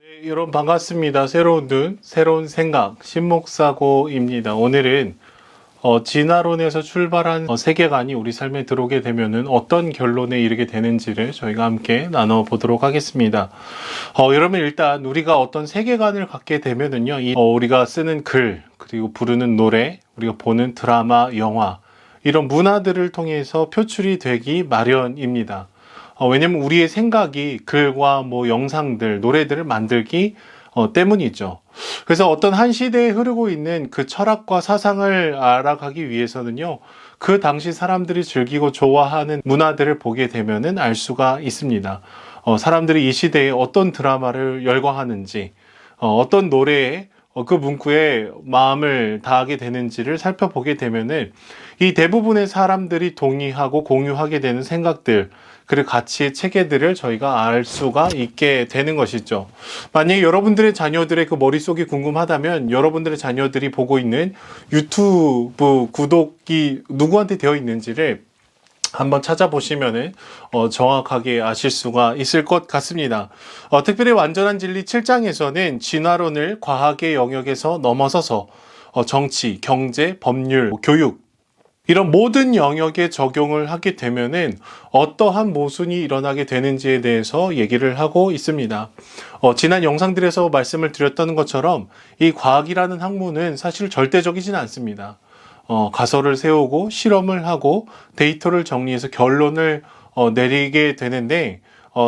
네, 여러분 반갑습니다. 새로운 눈, 새로운 생각, 신목사고입니다. 오늘은 진화론에서 출발한 세계관이 우리 삶에 들어오게 되면은 어떤 결론에 이르게 되는지를 저희가 함께 나눠보도록 하겠습니다. 여러분 일단 우리가 어떤 세계관을 갖게 되면은요, 우리가 쓰는 글, 그리고 부르는 노래, 우리가 보는 드라마, 영화, 이런 문화들을 통해서 표출이 되기 마련입니다. 왜냐면 우리의 생각이 글과 영상들, 노래들을 만들기 때문이죠. 그래서 어떤 한 시대에 흐르고 있는 그 철학과 사상을 알아가기 위해서는요, 그 당시 사람들이 즐기고 좋아하는 문화들을 보게 되면은 알 수가 있습니다. 사람들이 이 시대에 어떤 드라마를 열광하는지, 어떤 노래에 그 문구에 마음을 다하게 되는지를 살펴보게 되면은 이 대부분의 사람들이 동의하고 공유하게 되는 생각들, 그리고 가치의 체계들을 저희가 알 수가 있게 되는 것이죠. 만약에 여러분들의 자녀들의 그 머릿속이 궁금하다면 여러분들의 자녀들이 보고 있는 유튜브 구독이 누구한테 되어 있는지를 한번 찾아보시면은 정확하게 아실 수가 있을 것 같습니다. 특별히 완전한 진리 7장에서는 진화론을 과학의 영역에서 넘어서서 정치, 경제, 법률, 교육 이런 모든 영역에 적용을 하게 되면은 어떠한 모순이 일어나게 되는지에 대해서 얘기를 하고 있습니다. 지난 영상들에서 말씀을 드렸던 것처럼 이 과학이라는 학문은 사실 절대적이진 않습니다. 가설을 세우고 실험을 하고 데이터를 정리해서 결론을 내리게 되는데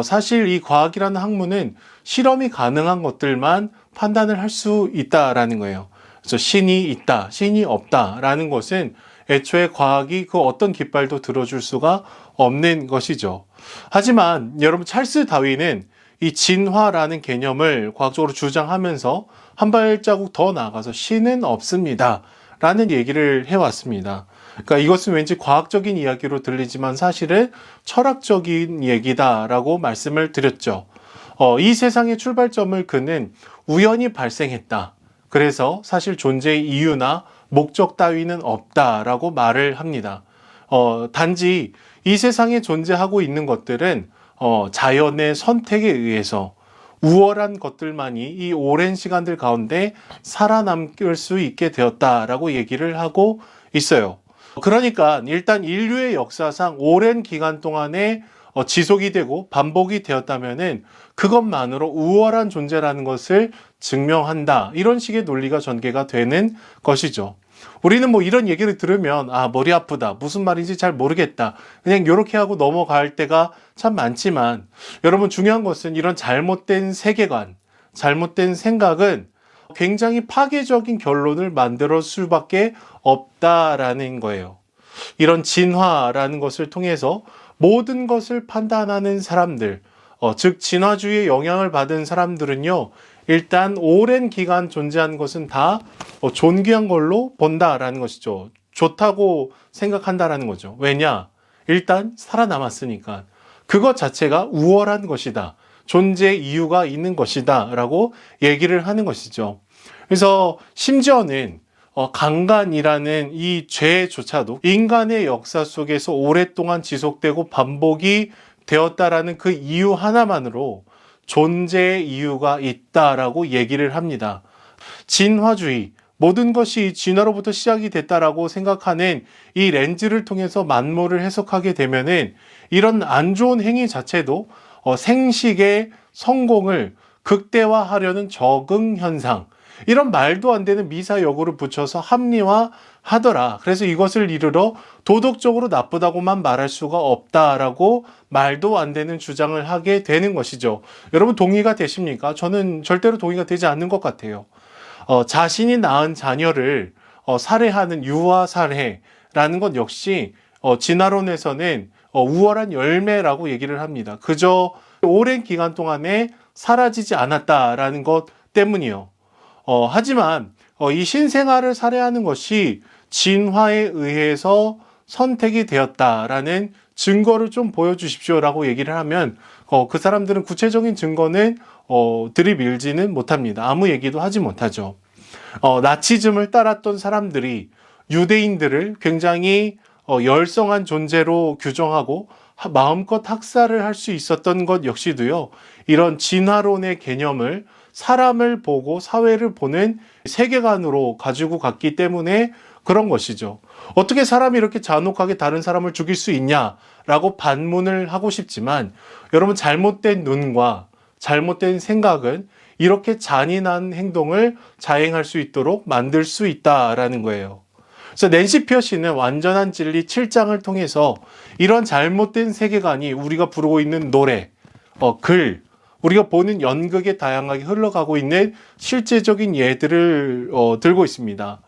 사실 이 과학이라는 학문은 실험이 가능한 것들만 판단을 할 수 있다라는 거예요. 그래서 신이 있다, 신이 없다라는 것은 애초에 과학이 그 어떤 깃발도 들어줄 수가 없는 것이죠. 하지만 여러분 찰스 다윈은 이 진화라는 개념을 과학적으로 주장하면서 한 발자국 더 나아가서 신은 없습니다 라는 얘기를 해왔습니다. 그러니까 이것은 왠지 과학적인 이야기로 들리지만 사실은 철학적인 얘기다라고 말씀을 드렸죠. 이 세상의 출발점을 그는 우연히 발생했다. 그래서 사실 존재의 이유나 목적 따위는 없다라고 말을 합니다. 단지 이 세상에 존재하고 있는 것들은 자연의 선택에 의해서 우월한 것들만이 이 오랜 시간들 가운데 살아남을 수 있게 되었다라고 얘기를 하고 있어요. 그러니까 일단 인류의 역사상 오랜 기간 동안에 지속이 되고 반복이 되었다면은 그것만으로 우월한 존재라는 것을 증명한다. 이런 식의 논리가 전개가 되는 것이죠. 우리는 이런 얘기를 들으면 머리 아프다. 무슨 말인지 잘 모르겠다. 그냥 이렇게 하고 넘어갈 때가 참 많지만 여러분 중요한 것은 이런 잘못된 세계관, 잘못된 생각은 굉장히 파괴적인 결론을 만들 수밖에 없다라는 거예요. 이런 진화라는 것을 통해서 모든 것을 판단하는 사람들, 즉 진화주의의 영향을 받은 사람들은요, 일단 오랜 기간 존재한 것은 다 존귀한 걸로 본다라는 것이죠. 좋다고 생각한다라는 거죠. 왜냐? 일단 살아남았으니까. 그것 자체가 우월한 것이다. 존재의 이유가 있는 것이다. 라고 얘기를 하는 것이죠. 그래서 심지어는 강간이라는 이 죄조차도 인간의 역사 속에서 오랫동안 지속되고 반복이 되었다라는 그 이유 하나만으로 존재의 이유가 있다라고 얘기를 합니다. 진화주의, 모든 것이 진화로부터 시작이 됐다라고 생각하는 이 렌즈를 통해서 만물을 해석하게 되면은 이런 안 좋은 행위 자체도 생식의 성공을 극대화하려는 적응 현상, 이런 말도 안 되는 미사여구를 붙여서 합리화하더라. 그래서 이것을 이르러 도덕적으로 나쁘다고만 말할 수가 없다라고 말도 안 되는 주장을 하게 되는 것이죠. 여러분 동의가 되십니까? 저는 절대로 동의가 되지 않는 것 같아요. 자신이 낳은 자녀를 살해하는 유아 살해라는 것 역시 진화론에서는 우월한 열매라고 얘기를 합니다. 그저 오랜 기간 동안에 사라지지 않았다라는 것 때문이요. 하지만 이 신생아를 살해하는 것이 진화에 의해서 선택이 되었다라는 증거를 좀 보여주십시오라고 얘기를 하면 그 사람들은 구체적인 증거는 들이밀지는 못합니다. 아무 얘기도 하지 못하죠. 나치즘을 따랐던 사람들이 유대인들을 굉장히 열성한 존재로 규정하고 마음껏 학살을 할 수 있었던 것 역시도요, 이런 진화론의 개념을 사람을 보고 사회를 보는 세계관으로 가지고 갔기 때문에 그런 것이죠. 어떻게 사람이 이렇게 잔혹하게 다른 사람을 죽일 수 있냐라고 반문을 하고 싶지만 여러분 잘못된 눈과 잘못된 생각은 이렇게 잔인한 행동을 자행할 수 있도록 만들 수 있다라는 거예요. 그래서 낸시 피어시는 완전한 진리 7장을 통해서 이런 잘못된 세계관이 우리가 부르고 있는 노래, 글, 우리가 보는 연극에 다양하게 흘러가고 있는 실제적인 예들을 들고 있습니다.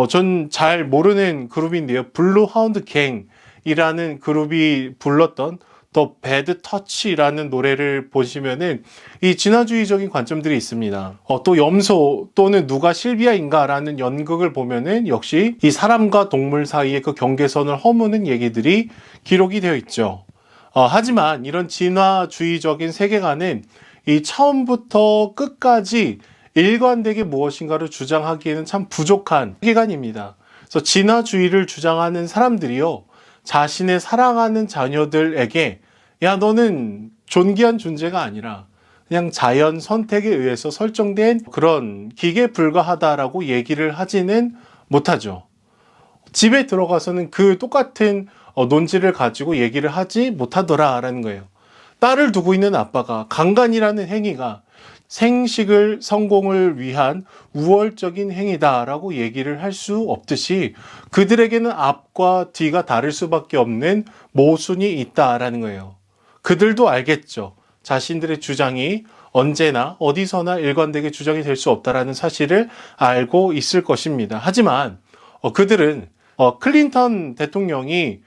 전 잘 모르는 그룹인데요. 블루 하운드 갱이라는 그룹이 불렀던 더 배드 터치라는 노래를 보시면은 이 진화주의적인 관점들이 있습니다. 또 염소 또는 누가 실비아인가라는 연극을 보면은 역시 이 사람과 동물 사이의 그 경계선을 허무는 얘기들이 기록이 되어 있죠. 하지만 이런 진화주의적인 세계관은 이 처음부터 끝까지 일관되게 무엇인가를 주장하기에는 참 부족한 세계관입니다. 그래서 진화주의를 주장하는 사람들이요, 자신의 사랑하는 자녀들에게 야, 너는 존귀한 존재가 아니라 그냥 자연 선택에 의해서 설정된 그런 기계에 불과하다라고 얘기를 하지는 못하죠. 집에 들어가서는 그 똑같은 논지를 가지고 얘기를 하지 못하더라라는 거예요. 딸을 두고 있는 아빠가 강간이라는 행위가 생식을 성공을 위한 우월적인 행위다라고 얘기를 할 수 없듯이 그들에게는 앞과 뒤가 다를 수밖에 없는 모순이 있다라는 거예요. 그들도 알겠죠. 자신들의 주장이 언제나 어디서나 일관되게 주장이 될 수 없다라는 사실을 알고 있을 것입니다. 하지만 그들은 클린턴 대통령이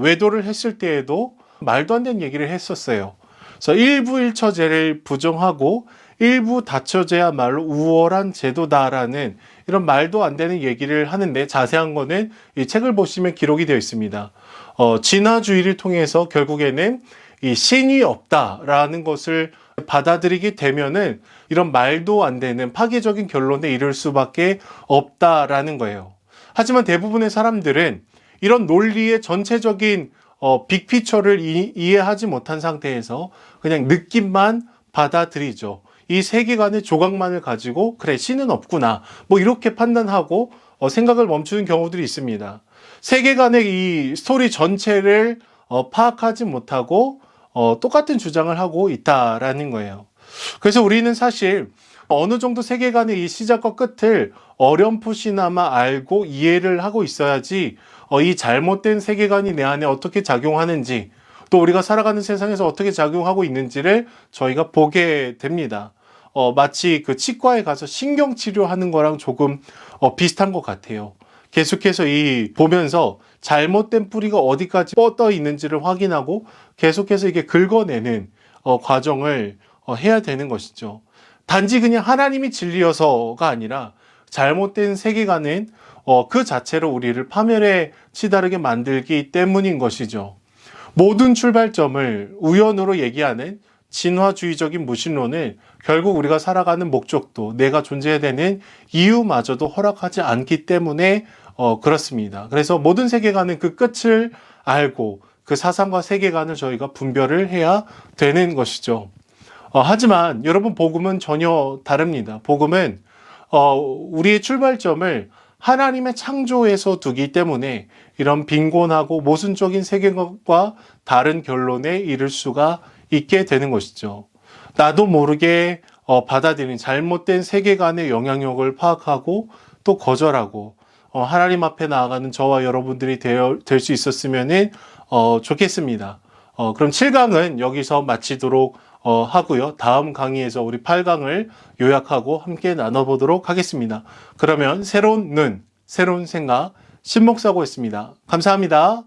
외도를 했을 때에도 말도 안 되는 얘기를 했었어요. 그래서 일부 일처제를 부정하고 일부 다처제야말로 우월한 제도다라는 이런 말도 안 되는 얘기를 하는데, 자세한 거는 이 책을 보시면 기록이 되어 있습니다. 진화주의를 통해서 결국에는 이 신이 없다라는 것을 받아들이게 되면은 이런 말도 안 되는 파괴적인 결론에 이를 수밖에 없다라는 거예요. 하지만 대부분의 사람들은 이런 논리의 전체적인 빅피처를 이해하지 못한 상태에서 그냥 느낌만 받아들이죠. 이 세계관의 조각만을 가지고 그래, 신은 없구나, 뭐 이렇게 판단하고 생각을 멈추는 경우들이 있습니다. 세계관의 이 스토리 전체를 파악하지 못하고 똑같은 주장을 하고 있다라는 거예요. 그래서 우리는 사실 어느 정도 세계관의 이 시작과 끝을 어렴풋이나마 알고 이해를 하고 있어야지 이 잘못된 세계관이 내 안에 어떻게 작용하는지, 또 우리가 살아가는 세상에서 어떻게 작용하고 있는지를 저희가 보게 됩니다. 마치 그 치과에 가서 신경치료하는 거랑 조금 비슷한 것 같아요. 계속해서 보면서 잘못된 뿌리가 어디까지 뻗어 있는지를 확인하고 계속해서 이게 긁어내는 과정을 해야 되는 것이죠. 단지 그냥 하나님이 진리여서가 아니라 잘못된 세계관은 그 자체로 우리를 파멸에 치달게 만들기 때문인 것이죠. 모든 출발점을 우연으로 얘기하는 진화주의적인 무신론은 결국 우리가 살아가는 목적도, 내가 존재해야 되는 이유마저도 허락하지 않기 때문에 그렇습니다. 그래서 모든 세계관은 그 끝을 알고 그 사상과 세계관을 저희가 분별을 해야 되는 것이죠. 하지만 여러분, 복음은 전혀 다릅니다. 복음은 우리의 출발점을 하나님의 창조에서 두기 때문에 이런 빈곤하고 모순적인 세계관과 다른 결론에 이를 수가 있게 되는 것이죠. 나도 모르게 받아들인 잘못된 세계관의 영향력을 파악하고 또 거절하고 하나님 앞에 나아가는 저와 여러분들이 될 수 있었으면 좋겠습니다. 그럼 7강은 여기서 마치도록 하고요. 다음 강의에서 우리 8강을 요약하고 함께 나눠보도록 하겠습니다. 그러면 새로운 눈, 새로운 생각, 신목사고였습니다. 감사합니다.